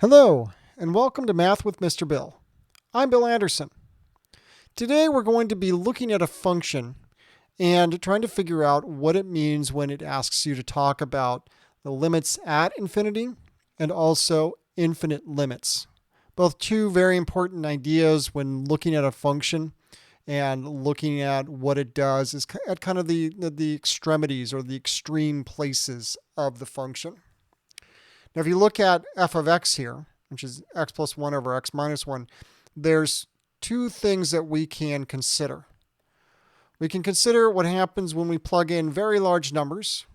Hello, and welcome to Math with Mr. Bill. I'm Bill Anderson. Today we're going to be looking at a function and trying to figure out what it means when it asks you to talk about the limits at infinity and also infinite limits. Both two very important ideas when looking at a function and looking at what it does is at kind of the extremities or the extreme places of the function. Now, if you look at f of x here, which is x plus 1 over x minus 1, there's two things that we can consider. We can consider what happens when we plug in very large numbers,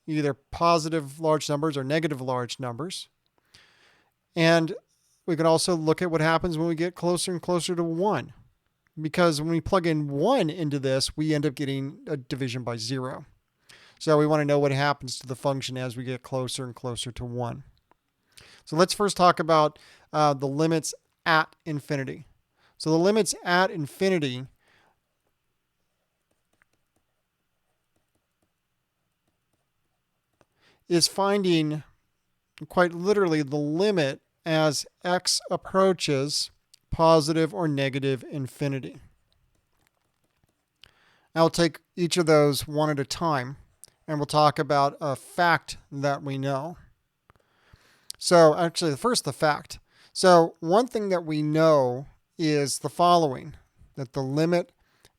either positive large numbers or negative large numbers. And we can also look at what happens when we get closer and closer to 1. Because when we plug in 1 into this, we end up getting a division by 0. So we want to know what happens to the function as we get closer and closer to 1. So let's first talk about the limits at infinity. So the limits at infinity is finding quite literally the limit as x approaches positive or negative infinity. I'll take each of those one at a time, and we'll talk about a fact that we know. So actually, first the fact. So one thing that we know is the following, that the limit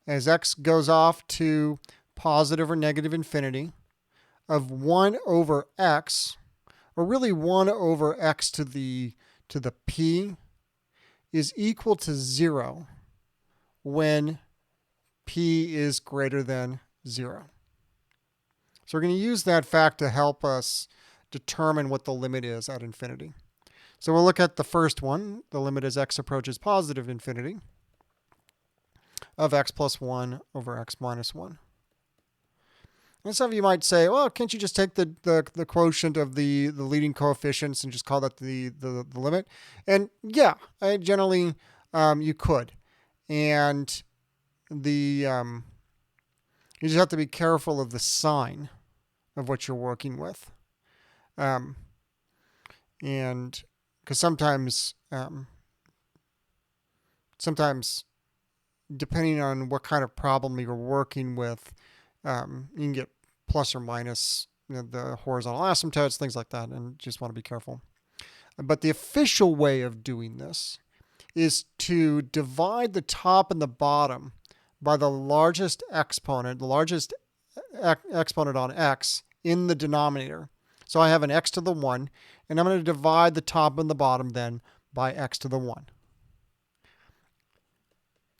as x goes off to positive or negative infinity of 1 over x, or really 1 over x to the p, is equal to 0 when p is greater than 0. So we're going to use that fact to help us determine what the limit is at infinity. So we'll look at the first one, the limit as x approaches positive infinity of x plus 1 over x minus 1. And some of you might say, well, can't you just take the quotient of the leading coefficients and just call that the limit? And yeah, generally you could. And you just have to be careful of the sign of what you're working with. And because sometimes depending on what kind of problem you're working with, you can get plus or minus the horizontal asymptotes, things like that, and just want to be careful. But the official way of doing this is to divide the top and the bottom by the largest exponent, exponent on x in the denominator. So I have an x to the 1, and I'm going to divide the top and the bottom then by x to the 1.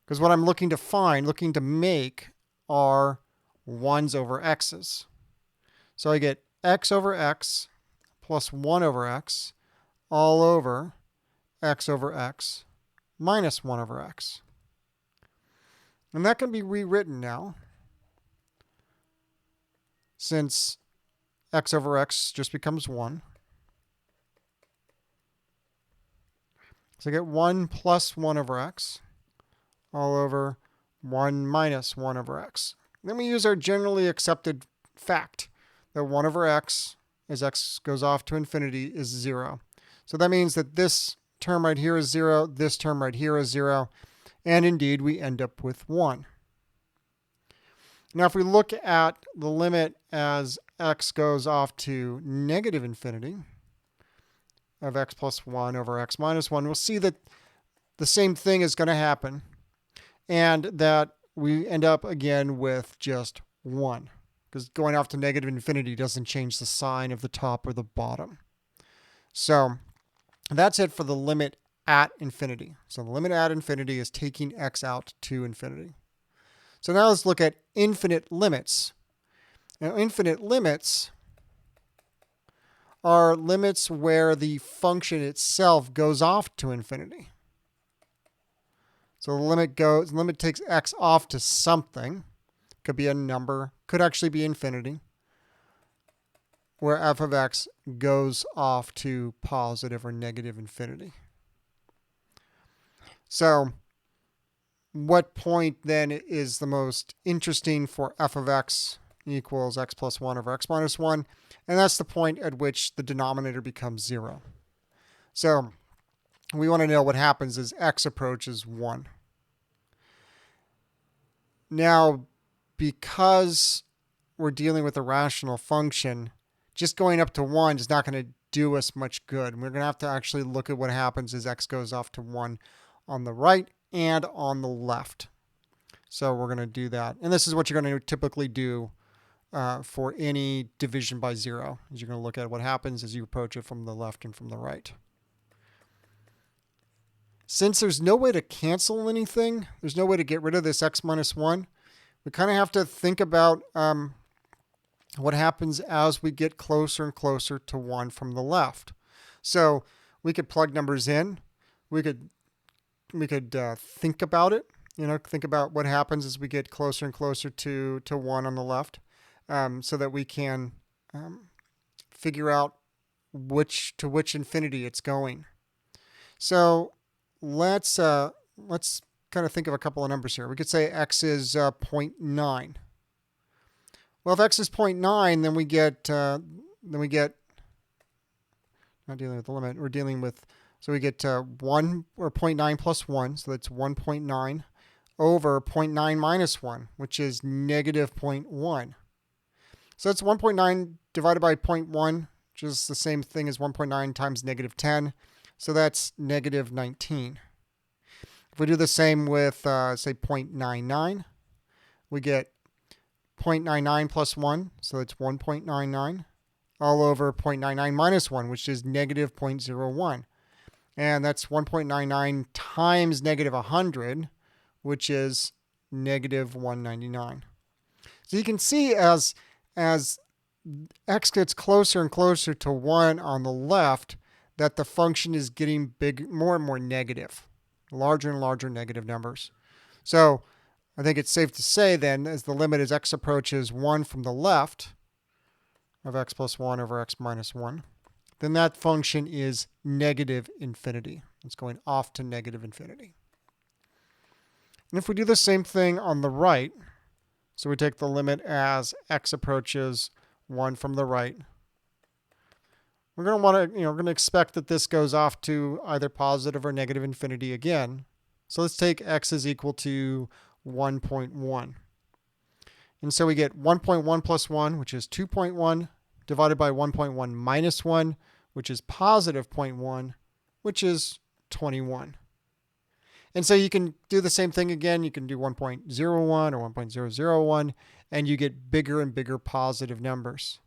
Because what I'm looking to make are 1s over x's. So I get x over x plus 1 over x all over x minus 1 over x. And that can be rewritten now, since x over x just becomes 1. So I get 1 plus 1 over x all over 1 minus 1 over x. Then we use our generally accepted fact that 1 over x, as x goes off to infinity, is 0. So that means that this term right here is 0, this term right here is 0, and indeed we end up with 1. Now if we look at the limit as x goes off to negative infinity of x plus 1 over x minus 1, we'll see that the same thing is going to happen, and that we end up again with just 1. Because going off to negative infinity doesn't change the sign of the top or the bottom. So that's it for the limit at infinity. So the limit at infinity is taking x out to infinity. So now let's look at infinite limits. Now infinite limits are limits where the function itself goes off to infinity. So the limit takes x off to something. Could be a number, could actually be infinity, where f of x goes off to positive or negative infinity. So what point then is the most interesting for f of x equals x plus 1 over x minus 1? And that's the point at which the denominator becomes 0. So we want to know what happens as x approaches 1. Now, because we're dealing with a rational function, just going up to 1 is not going to do us much good. We're going to have to actually look at what happens as x goes off to 1 on the right and on the left. So we're going to do that. And this is what you're going to typically do for any division by 0. Is you're going to look at what happens as you approach it from the left and from the right. Since there's no way to cancel anything, there's no way to get rid of this x minus 1, we kind of have to think about what happens as we get closer and closer to 1 from the left. So we could plug numbers in. We could think about it. Think about what happens as we get closer and closer to 1 on the left, so that we can figure out to which infinity it's going. So let's kind of think of a couple of numbers here. We could say x is 0.9. Well, if x is 0.9, then we get not dealing with the limit. We're dealing with, so we get 1 or 0.9 plus 1, so that's 1.9 over 0.9 minus 1, which is negative 0.1. So that's 1.9 divided by 0.1, which is the same thing as 1.9 times negative 10. So that's negative 19. If we do the same with, say, 0.99, we get 0.99 plus 1, so it's 1.99, all over 0.99 minus 1, which is negative 0.01. And that's 1.99 times negative 100, which is negative 199. So you can see as x gets closer and closer to 1 on the left, that the function is getting more and more negative, larger and larger negative numbers. So I think it's safe to say then, as the limit as x approaches 1 from the left of x plus 1 over x minus 1, then that function is negative infinity. It's going off to negative infinity. And if we do the same thing on the right, so we take the limit as x approaches 1 from the right, we're going to want to, we're going to expect that this goes off to either positive or negative infinity again. So let's take x is equal to 1.1. And so we get 1.1 plus 1, which is 2.1, divided by 1.1 minus 1, which is positive 0.1, which is 21. And so you can do the same thing again. You can do 1.01 or 1.001, and you get bigger and bigger positive numbers.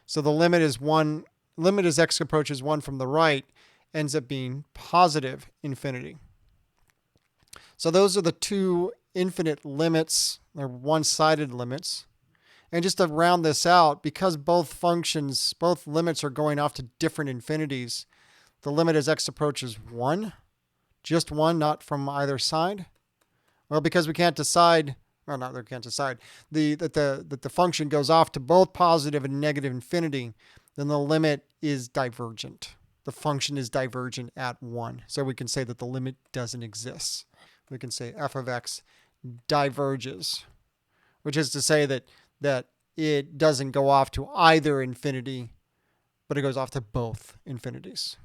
So the limit as x approaches 1 from the right ends up being positive infinity. So those are the two infinite limits, or one-sided limits. And just to round this out, because both limits are going off to different infinities, the limit as x approaches 1, just 1, not from either side. Well, because we can't decide, well, not that we can't decide, that the function goes off to both positive and negative infinity, then the limit is divergent. The function is divergent at 1. So we can say that the limit doesn't exist. We can say f of x diverges, which is to say that it doesn't go off to either infinity, but it goes off to both infinities.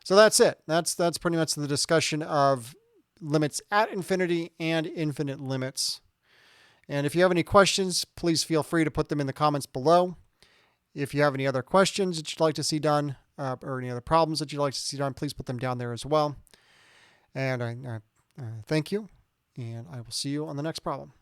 So that's it. That's pretty much the discussion of limits at infinity and infinite limits. And if you have any questions, please feel free to put them in the comments below. If you have any other questions that you'd like to see done, or any other problems that you'd like to see done, please put them down there as well. And I thank you, and I will see you on the next problem.